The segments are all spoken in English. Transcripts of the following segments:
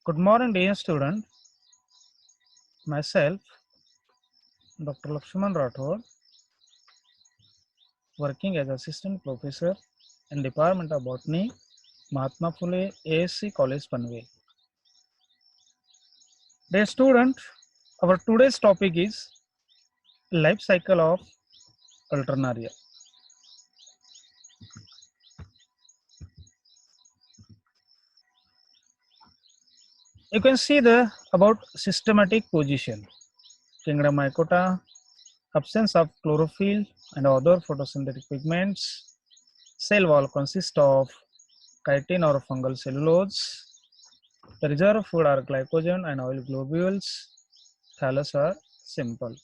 Good morning, dear student. Myself, Dr. Lakshman Rathod, working as assistant professor in Department of Botany, Mahatma Phule ASC College, Panvel. Dear student, our today's topic is life cycle of Alternaria. You can see the about systematic position, kingdom Mycota, absence of chlorophyll and other photosynthetic pigments. Cell wall consists of chitin or fungal cellulose. The reserve food are glycogen and oil globules. Thallus are simple.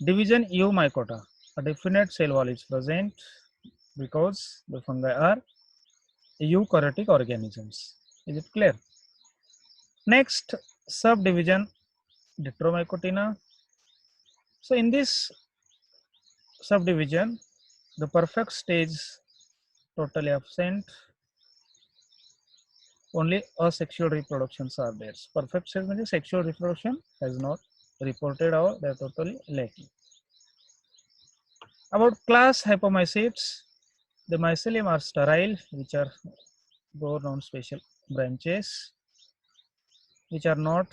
Division Eumycota. A definite cell wall is present because the fungi are eukaryotic organisms. Is it clear? Next, subdivision Ditromycotina. So in this subdivision, the perfect stage totally absent. Only asexual reproductions are there. Perfect stage means sexual reproduction has not reported or they are totally lacking. About class hypomycetes, the mycelium are sterile, which are borne on special branches, which are not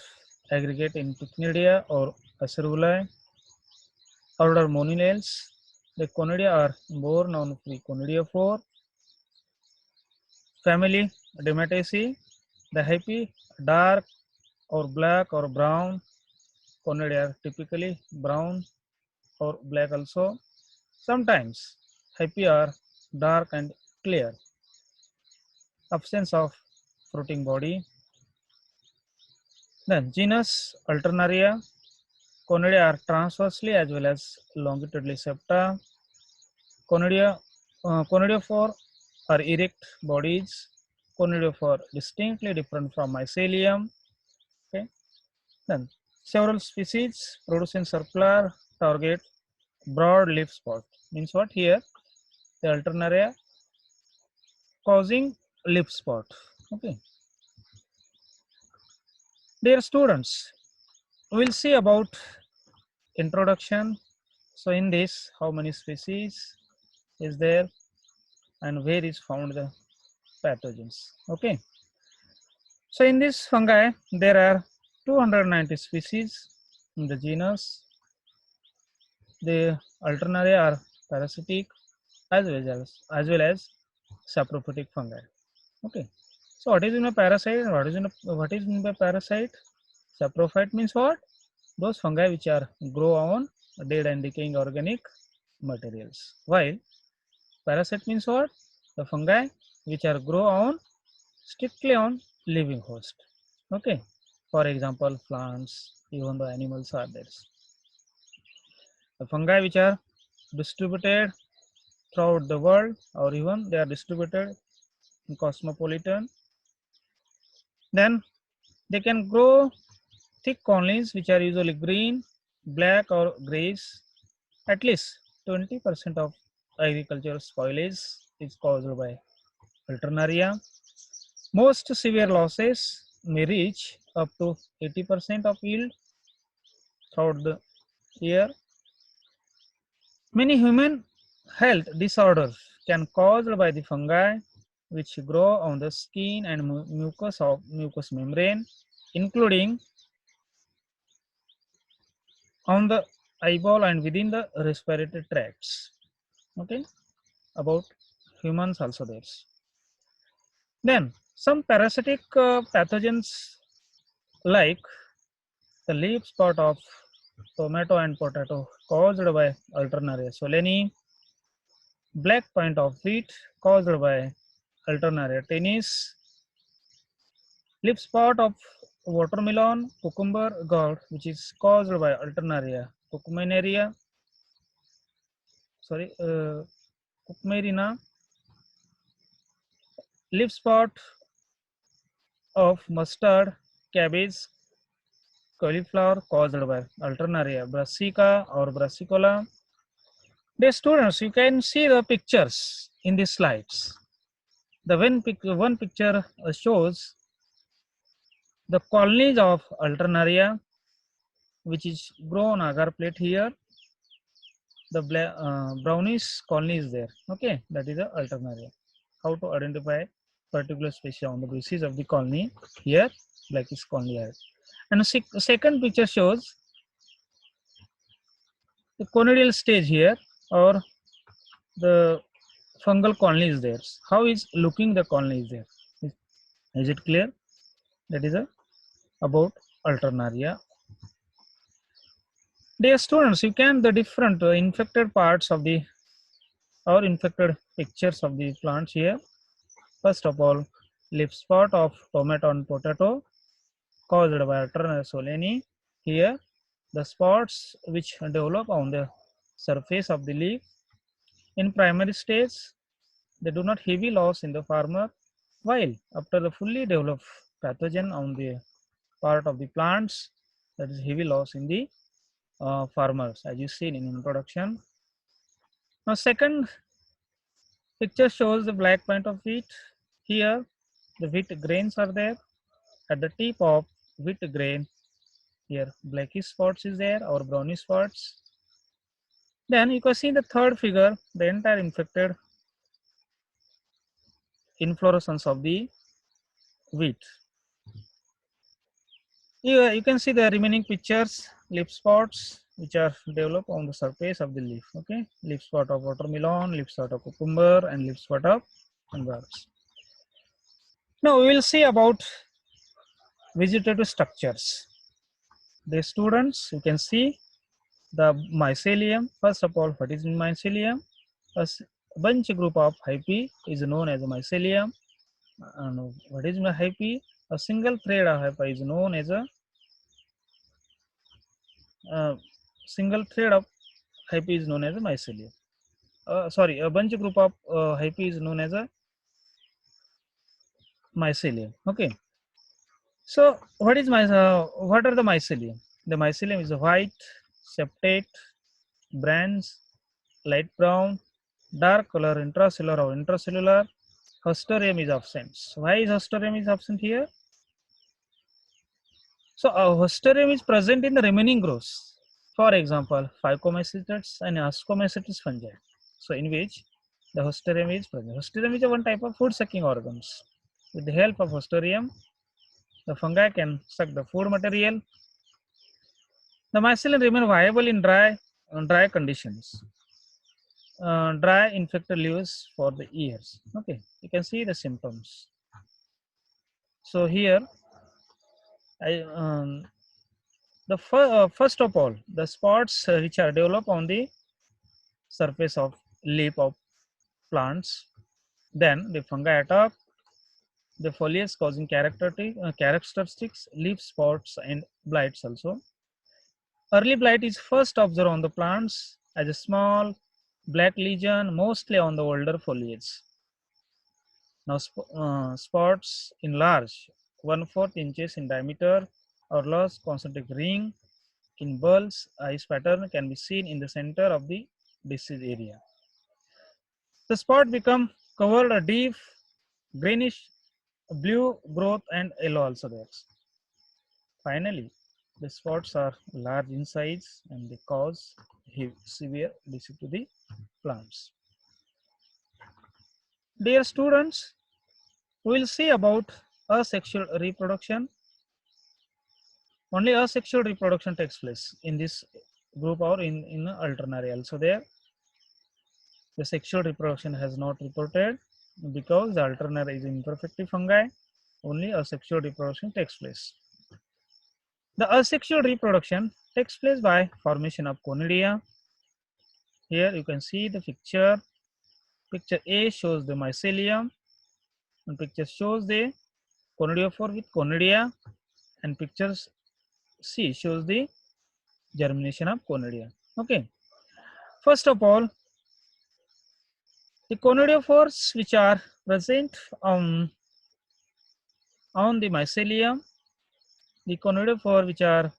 aggregate in Pycnidia or Acerulae. Order Monilales, the Conidia are borne on Preconidiophore. Family Demataceae, the hyphae dark or black or brown. Conidia are typically brown or black also. Sometimes hyphae are dark and clear. Absence of fruiting body. Then genus Alternaria. Conidia are transversely as well as longitudinally septa. Conidiophore are erect bodies. Conidiophore distinctly different from mycelium. Okay. Then several species producing circular target broad leaf spot. Means what here? The Alternaria causing leaf spot. Okay. Dear students, we'll see about introduction. So in this, how many species is there and where is found the pathogens? Okay. So in this fungi, there are 290 species in the genus. The Alternaria are parasitic as well as saprophytic fungi. Okay. So what is in a parasite and what is in the parasite? Saprophyte means what? Those fungi which are grow on dead and decaying organic materials. While parasite means what? The fungi which are grow on strictly on living host. Okay. For example, plants, even the animals are there. The fungi which are distributed throughout the world or even they are distributed in cosmopolitan, then they can grow thick colonies which are usually green, black or grayish. At least 20% of agricultural spoilage is caused by Alternaria. Most severe losses may reach up to 80% of yield throughout the year. Many human health disorders can caused by the fungi which grow on the skin and mucus of mucous membrane, including on the eyeball and within the respiratory tracts. Okay, about humans also there's. Then some parasitic pathogens like the leaf spot of tomato and potato caused by Alternaria solani, black point of wheat caused by Alternaria tenis, leaf spot of watermelon, cucumber gourd, which is caused by Alternaria cucuminaria, cucumerina, leaf spot of mustard, cabbage, cauliflower caused by Alternaria brassica or brassicola. Dear students, you can see the pictures in these slides. The one picture shows The colonies of Alternaria, which is grown agar plate here, the brownish colony is there. Okay, that is the Alternaria. How to identify particular species on the basis of the colony? Here, blackish colony. And the second picture shows the conodial stage here, or the fungal colony is there. How is looking the colony is there? Is it clear? That is about Alternaria. Dear students, you can the different infected parts of the or infected pictures of the plants here. First of all, leaf spot of tomato and potato caused by Alternaria solani. Here, the spots which develop on the surface of the leaf in primary stage, they do not heavy loss in the farmer, while after the fully developed pathogen on the part of the plants, that is heavy loss in the farmers, as you seen in introduction. Now, second picture shows the black point of wheat. Here, the wheat grains are there. At the tip of wheat grain, here blackish spots is there or brownish spots. Then you can see in the third figure the entire infected inflorescence of the wheat. You can see the remaining pictures, leaf spots which are developed on the surface of the leaf. Okay, leaf spot of watermelon, leaf spot of cucumber, and leaf spot of herbs. Now we will see about vegetative structures. The students, you can see the mycelium. First of all, what is mycelium? A bunch group of hyphae is known as a mycelium. And what is hyphae? A single thread of hyphae is known as a single thread of hyphae is known as a mycelium. Sorry, a bunch group of hyphae is known as a mycelium. Okay. So what is what are the mycelium? The mycelium is a white, septate, branch, light brown, dark color, intracellular or intracellular. Hosterium is absent. Why is hosterium is absent here? So hosterium is present in the remaining growths. For example, Phycomycetes and Ascomycetes fungi. So in which the hosterium is present. Hosterium is one type of food sucking organs. With the help of hosterium, the fungi can suck the food material. The mycelium remain viable in dry conditions. Dry infected leaves for the years. Okay, you can see the symptoms. So here, first of all, the spots which are developed on the surface of leaf of plants. Then the fungi attack the foliage, causing characteristics, leaf spots, and blights also. Early blight is first observed on the plants as a small black lesion, mostly on the older foliage. Now, spots enlarge 1/4 inches in diameter or large concentric ring in bulbs. Ice pattern can be seen in the center of the disease area. The spot become covered a deep greenish blue growth and yellow also there. Finally, the spots are large in size and they cause severe disease to the plants. Dear students, we will see about asexual reproduction. Only asexual reproduction takes place in this group or in Alternaria. Also there, the sexual reproduction has not reported because the Alternaria is imperfective fungi. Only asexual reproduction takes place. The asexual reproduction takes place by formation of conidia. Here you can see the picture. Picture A shows the mycelium, and picture shows the conidiophore with conidia, and pictures C shows the germination of conidia. Okay. First of all, the conidiophores which are present on the mycelium, the conidiophore which are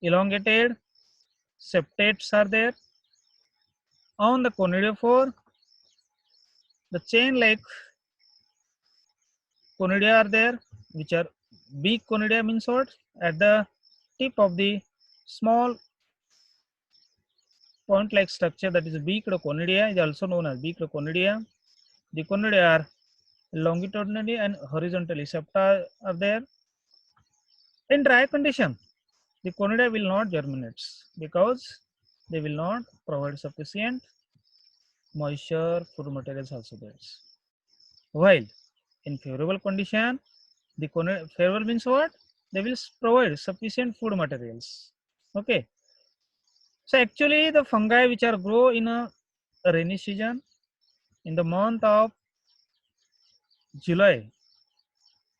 elongated, septates are there. On the conidiophore, the chain like conidia are there, which are beak conidia means what? At the tip of the small point-like structure, that is beaked conidia, is also known as beaked conidia. The conidia are longitudinally and horizontally. Septa are there. In dry condition, the conidia will not germinate because they will not provide sufficient moisture. Food materials also there. While in favorable condition, the favorable means what? They will provide sufficient food materials. Okay. So actually, the fungi which are grow in a rainy season, in the month of July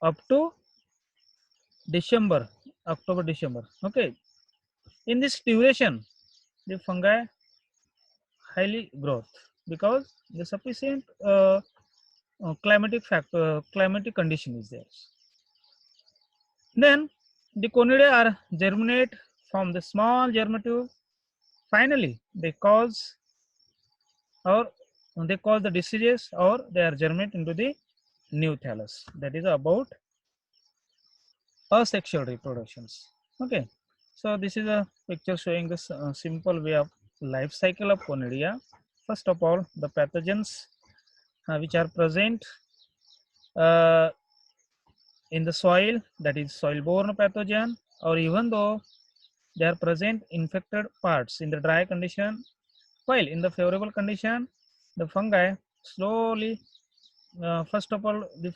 up to December, October, December. Okay. In this duration, the fungi highly growth because the sufficient climatic factor, climatic condition is there. Then the conidia are germinate from the small germ tube. Finally, or they cause the diseases or they are germinate into the new thallus. That is about asexual reproductions. Okay, so this is a picture showing this simple way of life cycle of conidia. First of all, the pathogens which are present uh, in the soil, that is soil-borne pathogen, or even though they are present infected parts in the dry condition, while in the favorable condition, the fungi slowly, first of all, the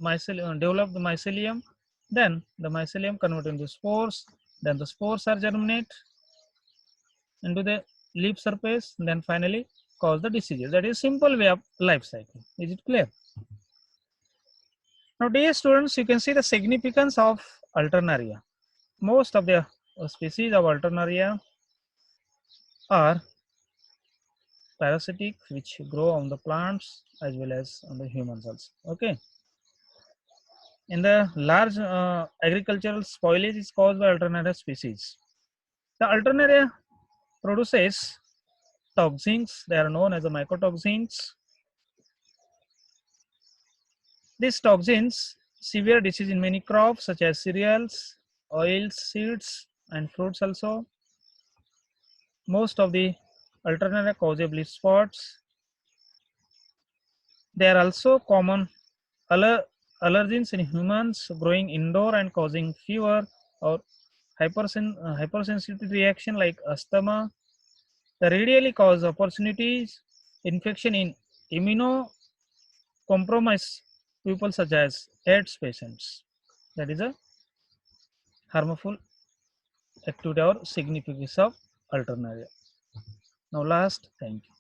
mycelium, develop the mycelium, then the mycelium convert into spores, then the spores are germinate into the leaf surface, then finally cause the diseases. That is simple way of life cycle. Is it clear? Now, dear students, you can see the significance of Alternaria. Most of the species of Alternaria are parasitic, which grow on the plants as well as on the humans also. Okay. In the large agricultural spoilage is caused by Alternaria species. The Alternaria produces toxins. They are known as the mycotoxins. These toxins severe disease in many crops such as cereals, oils, seeds, and fruits also. Most of the Alternaria cause bleach spots. They are also common aller- allergens in humans growing indoor and causing fever or hypersensitivity reaction like asthma. They radially cause opportunities infection in immunocompromised people such as AIDS patients. That is a harmful activity or significance of Alternaria. Now last, thank you.